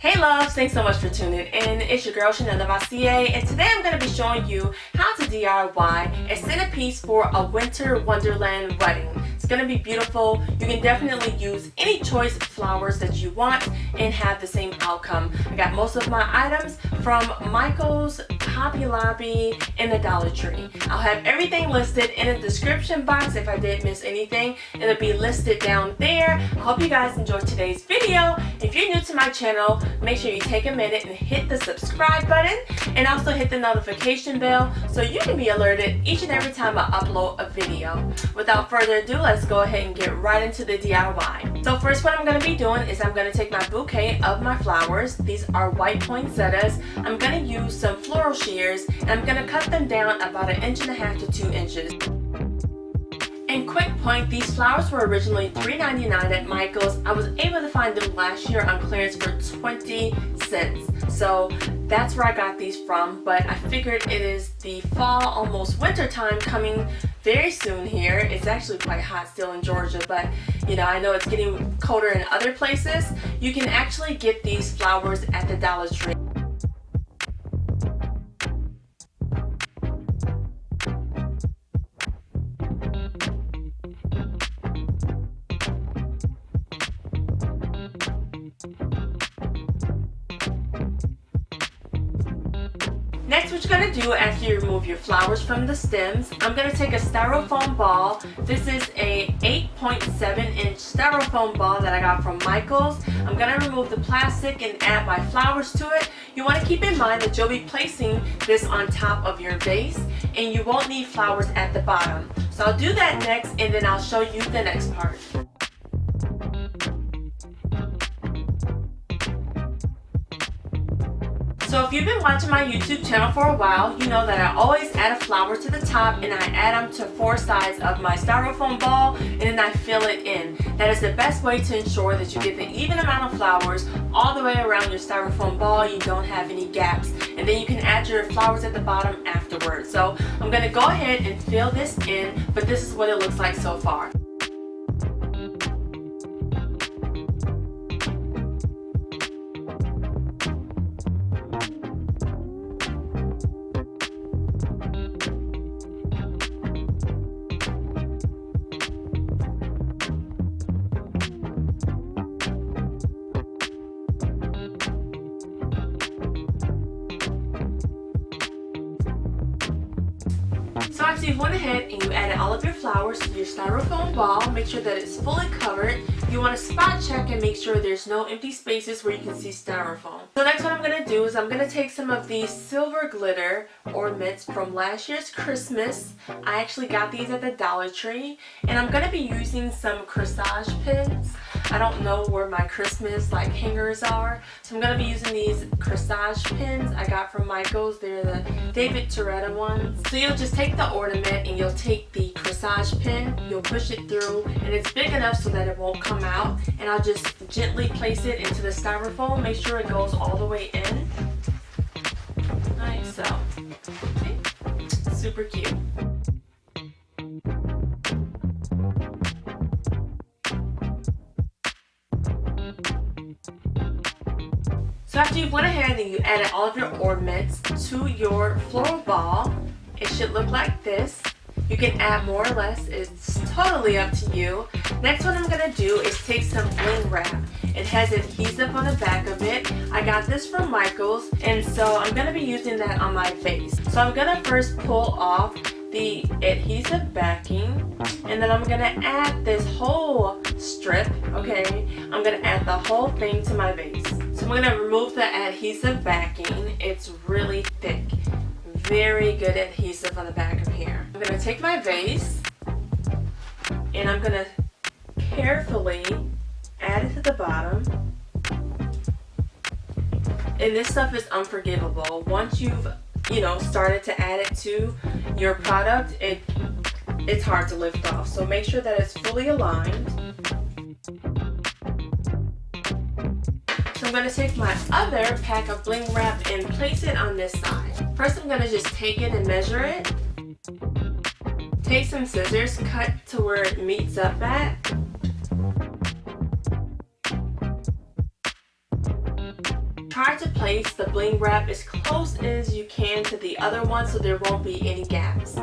Hey loves, thanks so much for tuning in. It's your girl Chanelle Novosey, and today I'm going to be showing you how to DIY a centerpiece for a winter wonderland wedding. It's going to be beautiful. You can definitely use any choice flowers that you want and have the same outcome. I got most of my items from Michael's, Hobby Lobby, and the Dollar Tree. I'll have everything listed in the description box. If I did miss anything, it'll be listed down there. I hope you guys enjoyed today's video. If you're new to my channel, make sure you take a minute and hit the subscribe button and also hit the notification bell so you can be alerted each and every time I upload a video. Without further ado, let's go ahead and get right into the DIY. So first, what I'm going to be doing is I'm going to take my bouquet of my flowers. These are white poinsettias. I'm going to use some floral shears and I'm going to cut them down about 1.5 to 2 inches. And quick point, these flowers were originally $3.99 at Michael's. I was able to find them last year on clearance for 20 cents. So that's where I got these from, but I figured it is the fall, almost winter time coming very soon here. It's actually quite hot still in Georgia, but you know, I know it's getting colder in other places. You can actually get these flowers at the Dollar Tree. Next, what you're going to do after you remove your flowers from the stems, I'm going to take a styrofoam ball. This is a 8.7-inch styrofoam ball that I got from Michael's. I'm going to remove the plastic and add my flowers to it. You want to keep in mind that you'll be placing this on top of your vase and you won't need flowers at the bottom. So I'll do that next and then I'll show you the next part. So if you've been watching my YouTube channel for a while, you know that I always add a flower to the top and I add them to 4 sides of my styrofoam ball and then I fill it in. That is the best way to ensure that you get the even amount of flowers all the way around your styrofoam ball. You don't have any gaps, and then you can add your flowers at the bottom afterwards. So I'm going to go ahead and fill this in, but this is what it looks like so far. So after you've went ahead and you added all of your flowers to your styrofoam ball, make sure that it's fully covered. You want to spot check and make sure there's no empty spaces where you can see styrofoam. So next what I'm going to do is I'm going to take some of these silver glitter ornaments from last year's Christmas. I actually got these at the Dollar Tree, and I'm going to be using some Corsage pins. I don't know where my Christmas hangers are, so I'm going to be using these Corsage pins I got from Michael's. They're the David Toretta ones. So you'll just take the ornament and you'll take the Corsage pin, you'll push it through, and it's big enough so that it won't come out, and I'll just gently place it into the styrofoam. Make sure it goes all the way in. Like so. See? Super cute. So after you went ahead and you added all of your ornaments to your floral ball, it should look like this. You can add more or less, it's totally up to you. Next, what I'm going to do is take some bling wrap. It has adhesive on the back of it. I got this from Michael's, and so I'm going to be using that on my vase. So I'm going to first pull off the adhesive backing, and then I'm going to add this whole strip, okay? I'm going to add the whole thing to my vase. So I'm going to remove the adhesive backing. It's really thick. Very good adhesive on the back of here. I'm going to take my vase and I'm going to carefully add it to the bottom. And this stuff is unforgivable. Once you've started to add it to your product, it's hard to lift off. So make sure that it's fully aligned. So I'm going to take my other pack of bling wrap and place it on this side. First I'm going to just take it and measure it. Take some scissors, cut to where it meets up at. try to place the bling wrap as close as you can to the other one so there won't be any gaps.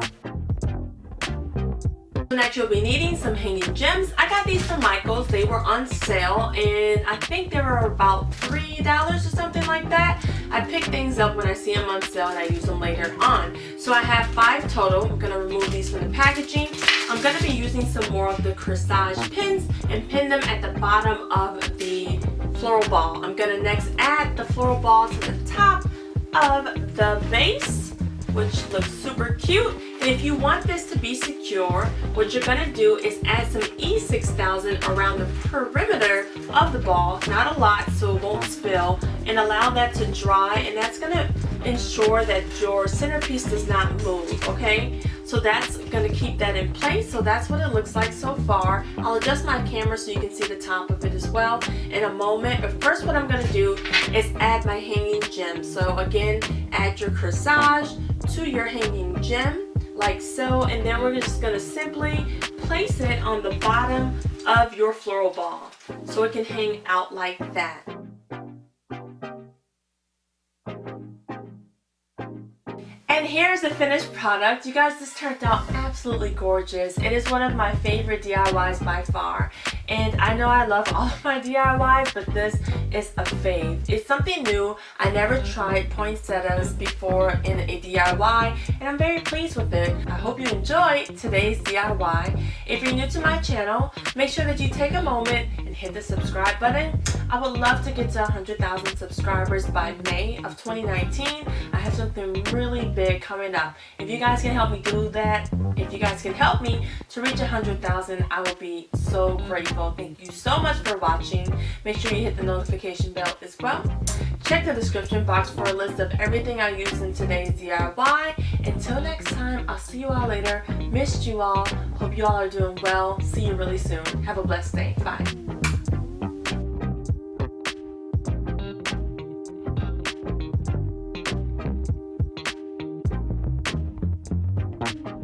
Next, you'll be needing some hanging gems. I got these from Michael's. They were on sale and I think they were about $3 or something like that. I pick things up when I see them on sale and I use them later on. So I have 5 total. I'm going to remove these from the packaging. I'm going to be using some more of the Corsage pins and pin them at the bottom of the floral ball. I'm going to next add the floral ball to the top of the vase, which looks super cute. And if you want this to be secure, what you're gonna do is add some E6000 around the perimeter of the ball, not a lot so it won't spill, and allow that to dry, and that's gonna ensure that your centerpiece does not move, okay? So that's gonna keep that in place. So that's what it looks like so far. I'll adjust my camera so you can see the top of it as well in a moment. But first what I'm gonna do is add my hanging gem. So again, add your corsage to your hanging gem like so, and then we're just going to simply place it on the bottom of your floral ball so it can hang out like that. And here's the finished product. You guys, this turned out absolutely gorgeous. It is one of my favorite DIYs by far. And I know I love all of my DIYs, but this is a fave. It's something new. I never tried poinsettias before in a DIY, and I'm very pleased with it. I hope you enjoyed today's DIY. If you're new to my channel, make sure that you take a moment and hit the subscribe button. I would love to get to 100,000 subscribers by May of 2019. I have something really big coming up. If you guys can help me do that, if you guys can help me to reach 100,000, I will be so grateful. Thank you so much for watching. Make sure you hit the notification bell as well. Check the description box for a list of everything I used in today's DIY. Until next time, I'll see you all later. Missed you all. Hope you all are doing well. See you really soon. Have a blessed day. Bye.